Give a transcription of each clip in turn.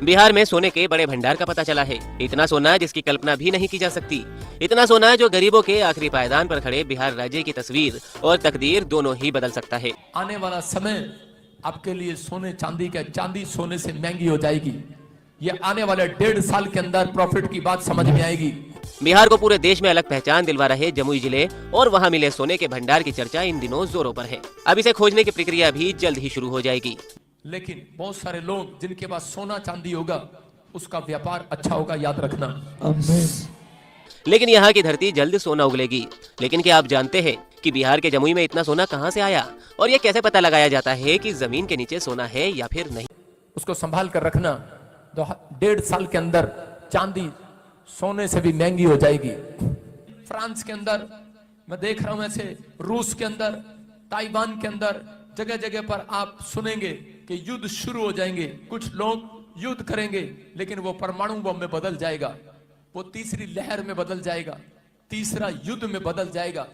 बिहार में सोने के बड़े भंडार का पता चला है। इतना सोना जिसकी कल्पना भी नहीं की जा सकती। इतना सोना जो गरीबों के आखिरी पायदान पर खड़े बिहार राज्य की तस्वीर और तकदीर दोनों ही बदल सकता है। आने वाला समय आपके लिए सोने चांदी का, चांदी सोने से महंगी हो जाएगी। ये आने वाले 1.5 साल के अंदर प्रॉफिट की बात समझ में आएगी। बिहार को पूरे देश में अलग पहचान दिलवा रहे जमुई जिले और वहां मिले सोने के भंडार की चर्चा इन दिनों जोरों पर है। अब इसे खोजने की प्रक्रिया भी जल्द ही शुरू हो जाएगी। लेकिन बहुत सारे लोग जिनके पास सोना चांदी होगा उसका व्यापार अच्छा होगा, याद रखना। लेकिन यहाँ की धरती जल्द सोना उगलेगी। लेकिन क्या आप जानते हैं कि बिहार के जमुई में इतना सोना कहाँ से आया और ये कैसे पता लगाया जाता है कि जमीन के नीचे सोना है या फिर नहीं? उसको संभाल कर रखना। 1.5 साल के अंदर चांदी सोने से भी महंगी हो जाएगी। फ्रांस के अंदर मैं देख रहा हूं, ऐसे रूस के अंदर, ताइवान के अंदर जगह जगह पर आप सुनेंगे कि युद्ध शुरू हो जाएंगे। कुछ लोग युद्ध करेंगे लेकिन वो परमाणु बम में बदल जाएगा, वो तीसरी लहर में बदल जाएगा, तीसरा युद्ध में बदल जाएगा।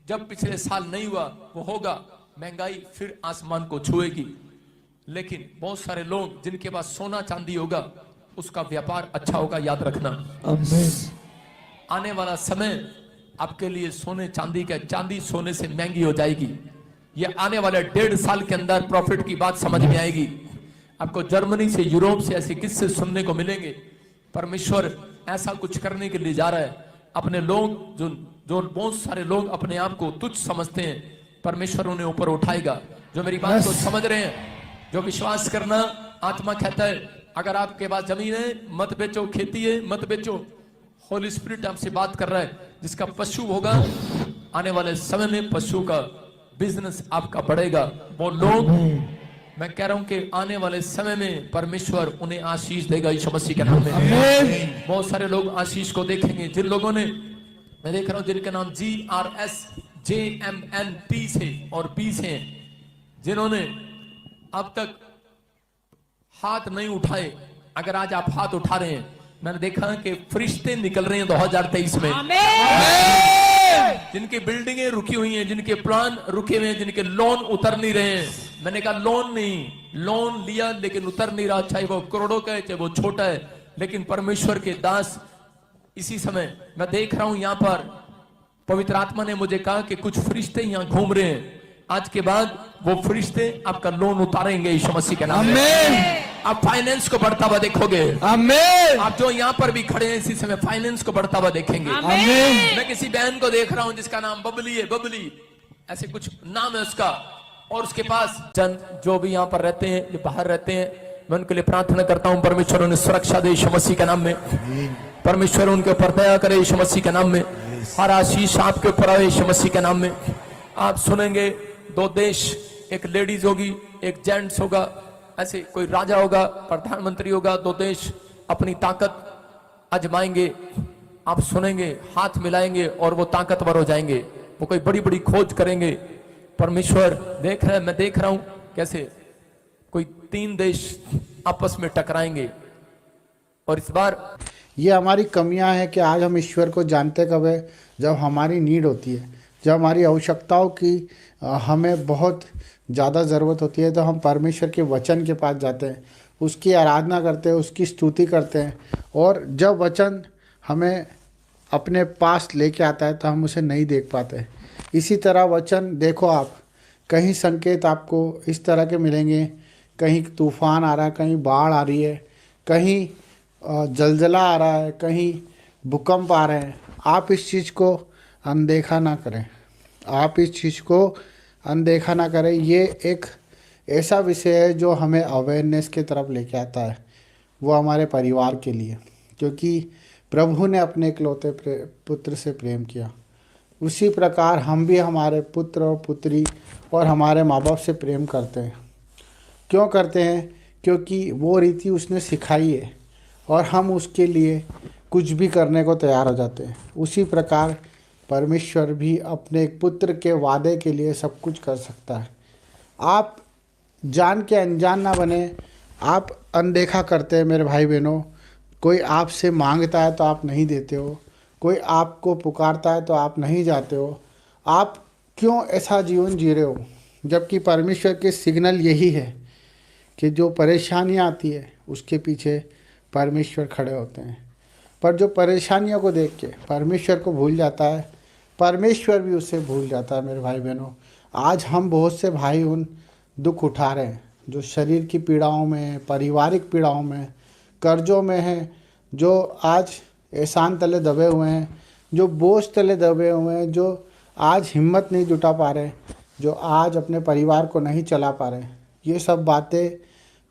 जब पिछले साल नहीं हुआ वो होगा। महंगाई फिर आसमान को छुएगी। लेकिन बहुत सारे लोग जिनके पास सोना चांदी होगा उसका व्यापार अच्छा होगा, याद रखना। आने वाला समय आपके लिए सोने चांदी का, चांदी सोने से महंगी हो जाएगी। ये आने वाले 1.5 साल के अंदर प्रॉफिट की बात समझ में आएगी। आपको जर्मनी से, यूरोप से ऐसे किस्से सुनने को मिलेंगे। परमेश्वर ऐसा कुछ करने के लिए जा रहा है। अपने लोग जो जो बहुत सारे लोग अपने आप को तुच्छ समझते हैं, परमेश्वर उन्हें ऊपर उठाएगा। जो मेरी बात को समझ रहे हैं, जो विश्वास करना, आत्मा कहता है अगर आपके पास जमीन है मत बेचो, खेती है मत बेचो। होली स्पिरिट आपसे बात कर रहा है। जिसका पशु होगा आने वाले समय में पशु का बिजनेस आपका बढ़ेगा। वो लोग, मैं कह रहा हूं कि आने वाले समय में परमेश्वर उन्हें आशीष देगा यीशु मसीह के नाम में। बहुत सारे लोग आशीष को देखेंगे। जिन लोगों ने, मैं देख रहा हूं जिनके नाम GRSJMNP से और P से, जिन्होंने अब तक हाथ नहीं उठाए, अगर आज आप हाथ उठा रहे हैं, मैंने देखा कि फरिश्ते निकल रहे हैं 2023 में। जिनकी बिल्डिंगें रुकी हुई हैं, जिनके प्लान रुके हुए हैं, जिनके लोन उतर नहीं रहे हैं। मैंने कहा लोन नहीं, लोन लिया लेकिन उतर नहीं रहा, चाहे वो करोड़ों का है चाहे वो छोटा है। लेकिन परमेश्वर के दास इसी समय मैं देख रहा हूं यहां पर पवित्र आत्मा ने मुझे कहा कि कुछ फरिश्ते यहां घूम रहे हैं। आज के बाद वो फरिश्ते आपका लोन उतारेंगे यीशु मसीह के नाम में। आप फाइनेंस को बढ़ता हुआ देखोगे। आमीन। आप जो यहाँ पर भी खड़े हैं इसी समय फाइनेंस को बढ़ता हुआ देखेंगे। आमीन। मैं किसी बहन को देख रहा हूँ जिसका नाम बबली है, बबली ऐसे कुछ नाम है उसका, और उसके पास जन जो भी यहाँ पर रहते हैं, जो बाहर रहते हैं, मैं उनके लिए प्रार्थना करता हूँ परमेश्वर उन्हें सुरक्षा दे यीशु मसीह के नाम में। परमेश्वर उनके ऊपर दया करे यीशु मसीह के नाम में। हर आशीष आपके ऊपर आए यीशु मसीह के नाम में। आप सुनेंगे 2 देश, एक लेडीज होगी एक जेंट्स होगा, ऐसे कोई राजा होगा, प्रधानमंत्री होगा, 2 देश अपनी ताकत आजमाएंगे। आप सुनेंगे, हाथ मिलाएंगे और वो ताकतवर हो जाएंगे। वो कोई बड़ी बड़ी खोज करेंगे। परमेश्वर देख रहा है, मैं देख रहा हूं कैसे कोई 3 देश आपस में टकराएंगे। और इस बार ये हमारी कमियां हैं कि आज हम ईश्वर को जानते कब है, जब हमारी नीड होती है, जब हमारी आवश्यकताओं की हमें बहुत ज़्यादा ज़रूरत होती है, तो हम परमेश्वर के वचन के पास जाते हैं, उसकी आराधना करते हैं, उसकी स्तुति करते हैं। और जब वचन हमें अपने पास लेके आता है तो हम उसे नहीं देख पाते। इसी तरह वचन देखो, आप कहीं संकेत आपको इस तरह के मिलेंगे, कहीं तूफान आ रहा है, कहीं बाढ़ आ रही है, कहीं जलजला आ रहा है, कहीं भूकंप आ रहे हैं। आप इस चीज़ को अनदेखा ना करें, आप इस चीज़ को अनदेखा ना करें। ये एक ऐसा विषय है जो हमें अवेयरनेस की तरफ लेके आता है, वो हमारे परिवार के लिए, क्योंकि प्रभु ने अपने इकलौते पुत्र से प्रेम किया। उसी प्रकार हम भी हमारे पुत्र और पुत्री और हमारे माँ बाप से प्रेम करते हैं। क्यों करते हैं? क्योंकि वो रीति उसने सिखाई है और हम उसके लिए कुछ भी करने को तैयार हो जाते हैं। उसी प्रकार परमेश्वर भी अपने एक पुत्र के वादे के लिए सब कुछ कर सकता है। आप जान के अनजान ना बने, आप अनदेखा करते हैं मेरे भाई बहनों। कोई आपसे मांगता है तो आप नहीं देते हो, कोई आपको पुकारता है तो आप नहीं जाते हो। आप क्यों ऐसा जीवन जी रहे हो? जबकि परमेश्वर के सिग्नल यही है कि जो परेशानियाँ आती है उसके पीछे परमेश्वर खड़े होते हैं। पर जो परेशानियों को देख के परमेश्वर को भूल जाता है, परमेश्वर भी उसे भूल जाता है। मेरे भाई बहनों, आज हम बहुत से भाई उन दुख उठा रहे हैं जो शरीर की पीड़ाओं में, पारिवारिक पीड़ाओं में, कर्जों में हैं, जो आज एहसान तले दबे हुए हैं, जो बोझ तले दबे हुए हैं, जो आज हिम्मत नहीं जुटा पा रहे, जो आज अपने परिवार को नहीं चला पा रहे। ये सब बातें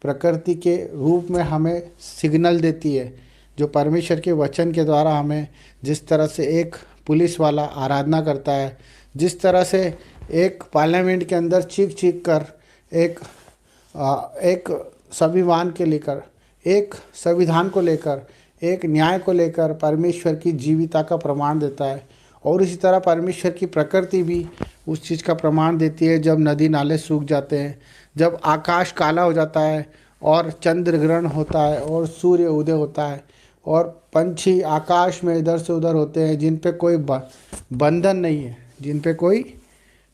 प्रकृति के रूप में हमें सिग्नल देती है, जो परमेश्वर के वचन के द्वारा हमें, जिस तरह से एक पुलिस वाला आराधना करता है, जिस तरह से एक पार्लियामेंट के अंदर चीख चीख कर एक संविधान के लेकर, एक संविधान को लेकर, एक न्याय को लेकर परमेश्वर की जीविता का प्रमाण देता है। और इसी तरह परमेश्वर की प्रकृति भी उस चीज़ का प्रमाण देती है। जब नदी नाले सूख जाते हैं, जब आकाश काला हो जाता है और चंद्र ग्रहण होता है और सूर्य उदय होता है और पंछी आकाश में इधर से उधर होते हैं, जिन पे कोई बंधन नहीं है, जिन पे कोई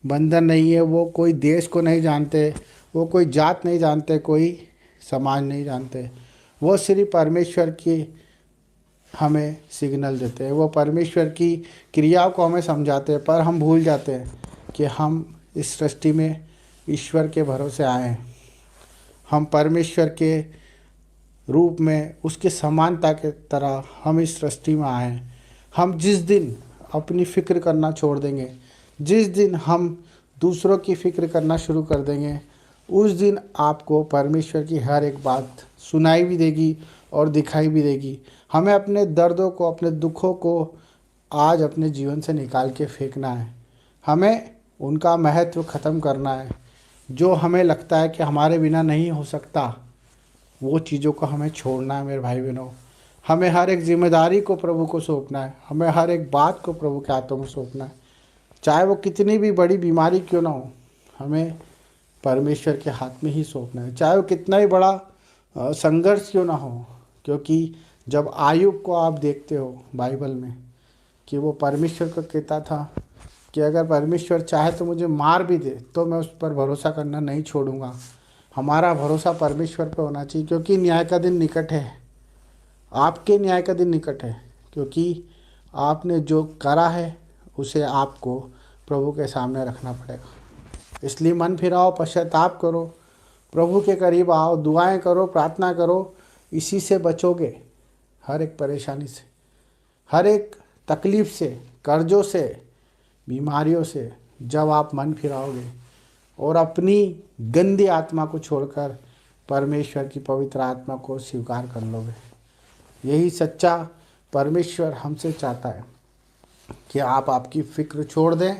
बंधन नहीं है, वो कोई देश को नहीं जानते, वो कोई जात नहीं जानते, कोई समाज नहीं जानते, वो सिर्फ परमेश्वर की हमें सिग्नल देते हैं, वो परमेश्वर की क्रियाओं को हमें समझाते हैं। पर हम भूल जाते हैं कि हम इस सृष्टि में ईश्वर के भरोसे आए हैं। हम परमेश्वर के रूप में, उसके समानता के तरह हम इस सृष्टि में आए हैं। हम जिस दिन अपनी फ़िक्र करना छोड़ देंगे, जिस दिन हम दूसरों की फ़िक्र करना शुरू कर देंगे, उस दिन आपको परमेश्वर की हर एक बात सुनाई भी देगी और दिखाई भी देगी। हमें अपने दर्दों को, अपने दुखों को आज अपने जीवन से निकाल के फेंकना है। हमें उनका महत्व ख़त्म करना है। जो हमें लगता है कि हमारे बिना नहीं हो सकता, वो चीज़ों को हमें छोड़ना है। मेरे भाई बहनों, हमें हर एक जिम्मेदारी को प्रभु को सौंपना है। हमें हर एक बात को प्रभु के हाथों में सौंपना है, चाहे वो कितनी भी बड़ी बीमारी क्यों ना हो, हमें परमेश्वर के हाथ में ही सौंपना है। चाहे वो कितना ही बड़ा संघर्ष क्यों ना हो, क्योंकि जब आयुब को आप देखते हो बाइबल में कि वो परमेश्वर को कहता था कि अगर परमेश्वर चाहे तो मुझे मार भी दे तो मैं उस पर भरोसा करना नहीं छोड़ूंगा। हमारा भरोसा परमेश्वर पर होना चाहिए, क्योंकि न्याय का दिन निकट है। आपके न्याय का दिन निकट है, क्योंकि आपने जो करा है उसे आपको प्रभु के सामने रखना पड़ेगा। इसलिए मन फिराओ, पश्चाताप करो, प्रभु के करीब आओ, दुआएं करो, प्रार्थना करो। इसी से बचोगे, हर एक परेशानी से, हर एक तकलीफ़ से, कर्जों से, बीमारियों से। जब आप मन फिराओगे और अपनी गंदी आत्मा को छोड़कर परमेश्वर की पवित्र आत्मा को स्वीकार कर लोगे। यही सच्चा परमेश्वर हमसे चाहता है कि आप आपकी फ़िक्र छोड़ दें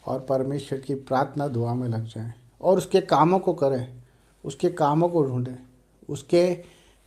और परमेश्वर की प्रार्थना दुआ में लग जाएं और उसके कामों को करें, उसके कामों को ढूंढें, उसके